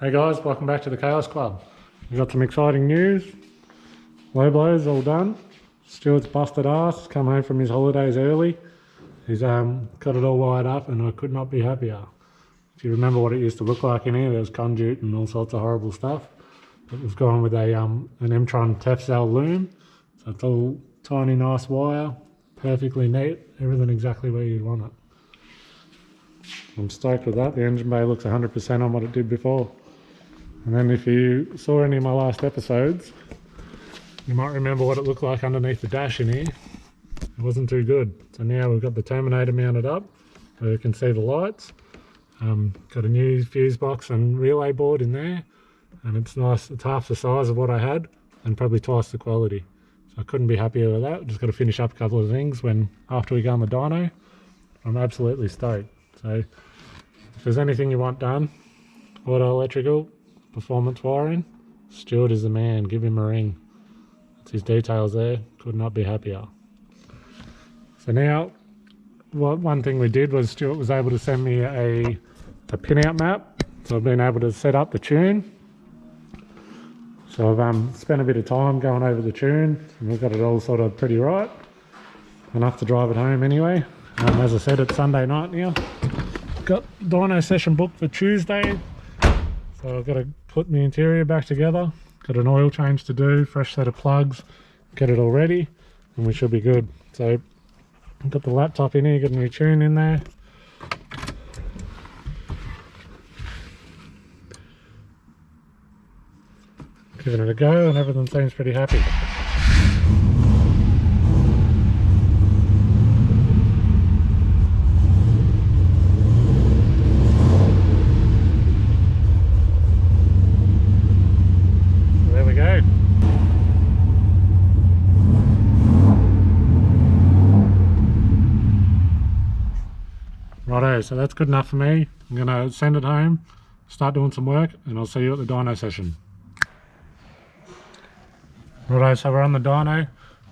Hey guys, welcome back to the Chaos Club. We've got some exciting news. Lowblo's all done. Stuart's busted ass, come home from his holidays early. He's got it all wired up and I could not be happier. If you remember what it used to look like in here, there was conduit and all sorts of horrible stuff. But we've gone with an M-Tron Tefcell loom. So it's all tiny, nice wire, perfectly neat, everything exactly where you'd want it. I'm stoked with that. The engine bay looks 100% on what it did before. And then if you saw any of my last episodes, you might remember what it looked like underneath the dash in here. It wasn't too good. So now we've got the Terminator mounted up, so you can see the lights. Got a new fuse box and relay board in there, and it's nice. It's half the size of what I had and probably twice the quality. So I couldn't be happier with that. Just got to finish up a couple of things after we go on the dyno. I'm absolutely stoked. So if there's anything you want done, auto electrical, performance wiring, Stuart is the man. Give him a ring. That's his details there. Could not be happier. So now, one thing we did was Stuart was able to send me a pinout map. So I've been able to set up the tune. So I've spent a bit of time going over the tune and we've got it all sort of pretty right. Enough to drive it home anyway. As I said, it's Sunday night now. Got dyno session booked for Tuesday. So I've got to put the interior back together. Got an oil change to do, fresh set of plugs, get it all ready, and we should be good. So I've got the laptop in here, got a new tune in there. Giving it a go and everything seems pretty happy. Righto, so that's good enough for me. I'm going to send it home, start doing some work, and I'll see you at the dyno session. Righto, so we're on the dyno.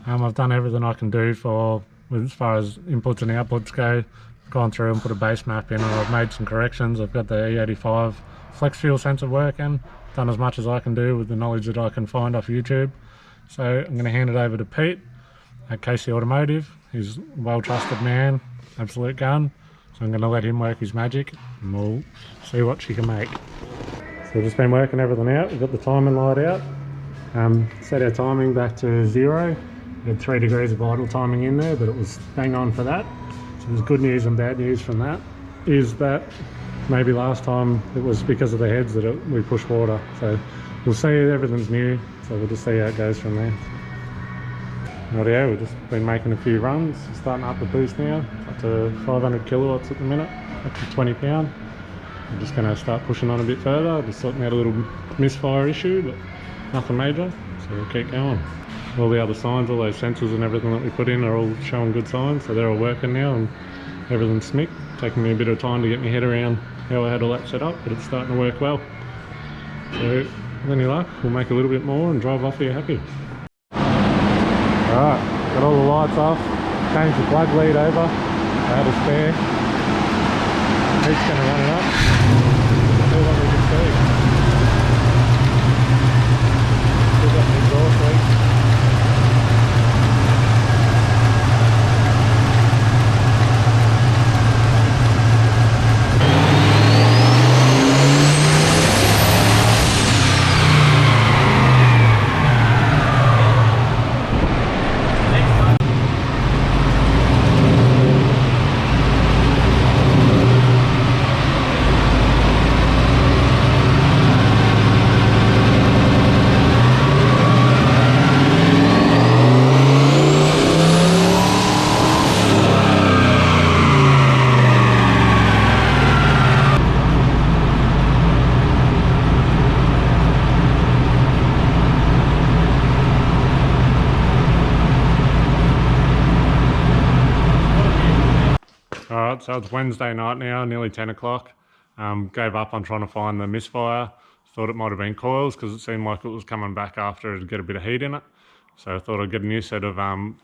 I've done everything I can do as far as inputs and outputs go. I've gone through and put a base map in and I've made some corrections. I've got the E85 flex fuel sensor working, done as much as I can do with the knowledge that I can find off YouTube. So I'm going to hand it over to Pete at Casey Automotive. He's a well-trusted man, absolute gun. So I'm going to let him work his magic and we'll see what she can make. So we've just been working everything out. We've got the timing light out. Set our timing back to 0. We had 3 degrees of idle timing in there, but it was bang on for that. So there's good news and bad news from that. Is that maybe last time it was because of the heads that we pushed water. So we'll see, everything's new. So we'll just see how it goes from there. Rightio, we've just been making a few runs, starting up the boost now, up to 500 kilowatts at the minute, up to 20 pound. I'm just going to start pushing on a bit further, just sorting out a little misfire issue, but nothing major, so we'll keep going. All the other signs, all those sensors and everything that we put in are all showing good signs, so they're all working now and everything's smick. Taking me a bit of time to get my head around how I had all that set up, but it's starting to work well. So with any luck, we'll make a little bit more and drive off here happy. Alright, got all the lights off, changed the plug lead over, I had a spare. He's going to run it up, see what we can see. Still got the exhaust leak. Alright, so it's Wednesday night now, nearly 10 o'clock. Gave up on trying to find the misfire. Thought it might have been coils because it seemed like it was coming back after it'd get a bit of heat in it. So I thought I'd get a new set of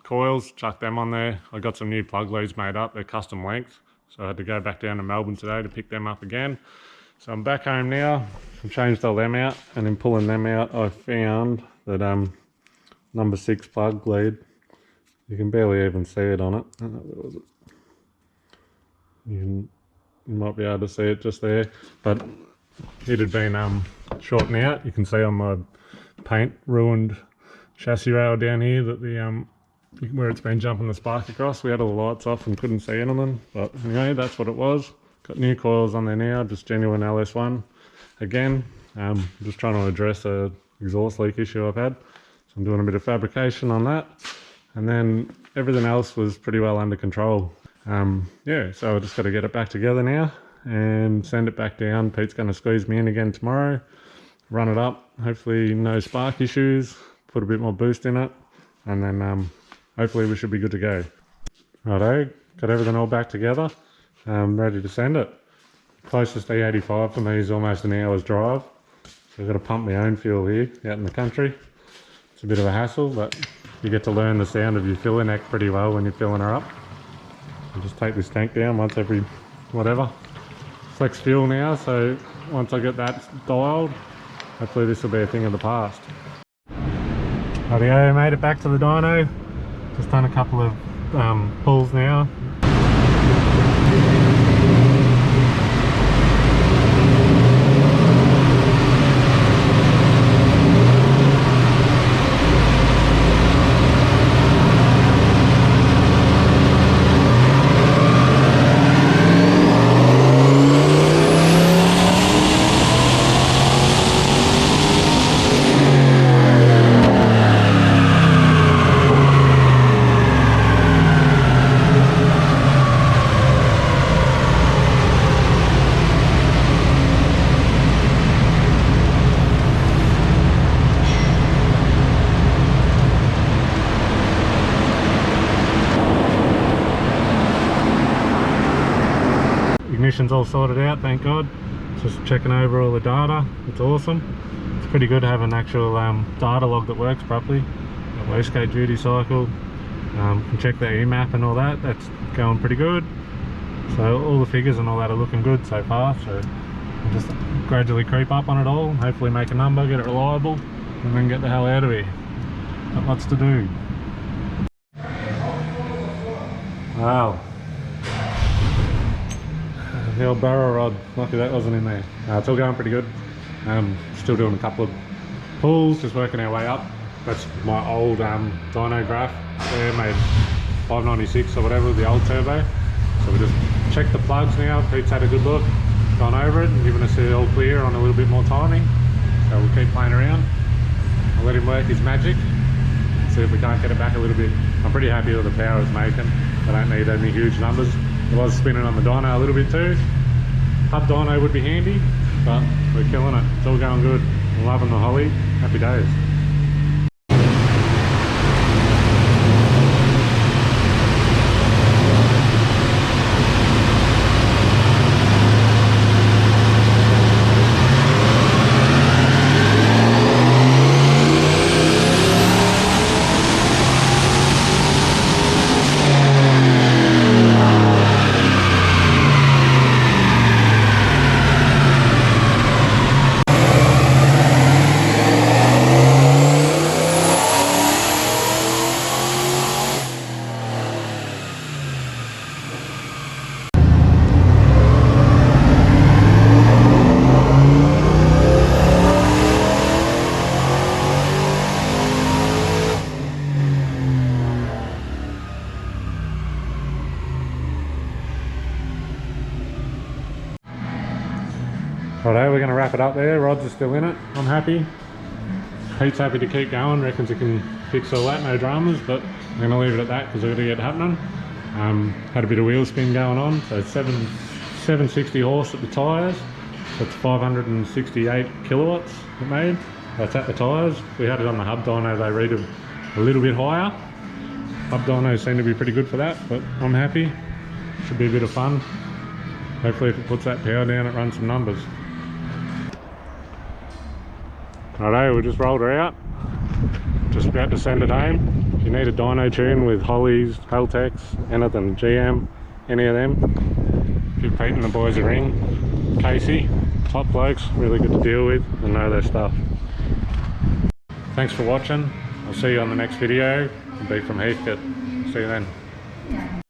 coils, chuck them on there. I got some new plug leads made up, they're custom length. So I had to go back down to Melbourne today to pick them up again. So I'm back home now. I've changed all them out, and in pulling them out I found that number 6 plug lead. You can barely even see it on it. Where was it? You might be able to see it just there, but it had been shortened out. You can see on my paint ruined chassis rail down here that the where it's been jumping the spark across. We had all the lights off and couldn't see anything, but anyway, that's what it was. Got new coils on there now, just genuine LS1 again. Just trying to address a exhaust leak issue I've had, so I'm doing a bit of fabrication on that, and then everything else was pretty well under control. Yeah, so I just got to get it back together now and send it back down. Pete's going to squeeze me in again tomorrow, run it up, hopefully no spark issues, put a bit more boost in it, and then hopefully we should be good to go. Righto, got everything all back together, ready to send it. Closest E85 for me is almost an hour's drive, so I've got to pump my own fuel here out in the country. It's a bit of a hassle, but you get to learn the sound of your filler neck pretty well when you're filling her up. I'll just take this tank down once every whatever. Flex fuel now, so once I get that dialed, hopefully this will be a thing of the past. Rightio, made it back to the dyno. Just done a couple of pulls now. Ignition's all sorted out, thank God. Just checking over all the data. It's awesome. It's pretty good to have an actual data log that works properly. Got wastegate duty cycle. Can check the EMAP and all that. That's going pretty good. So all the figures and all that are looking good so far. So I'll just gradually creep up on it all. Hopefully make a number, get it reliable, and then get the hell out of here. Got lots to do. Wow. The old barrel rod, lucky that wasn't in there. It's all going pretty good. Still doing a couple of pulls, just working our way up. That's my old dyno graph there, made 596 or whatever with the old turbo. So we just checked the plugs now. Pete's had a good look, gone over it and given us the all clear on a little bit more timing. So we'll keep playing around. I'll let him work his magic, see if we can't get it back a little bit. I'm pretty happy with the power it's making. I don't need any huge numbers. I was spinning on the dyno a little bit too. Hub dyno would be handy, but we're killing it. It's all going good. I'm loving the Holley. Happy days. Righto, we're going to wrap it up there. Rods are still in it. I'm happy. Pete's happy to keep going. Reckons he can fix all that, no dramas. But I'm going to leave it at that because we've got to get happening. Had a bit of wheel spin going on. So 760 horse at the tyres. That's 568 kilowatts it made. That's at the tyres. We had it on the hub dyno. They read a little bit higher. Hub dynos seem to be pretty good for that, but I'm happy. Should be a bit of fun. Hopefully if it puts that power down, it runs some numbers. Righto, we just rolled her out. Just about to send it home. If you need a dyno tune with Holleys, Haltex, anything, GM, any of them, give Pete and the boys a ring. Casey, top blokes, really good to deal with and know their stuff. Thanks for watching. I'll see you on the next video. I'll be from Heathcote. See you then.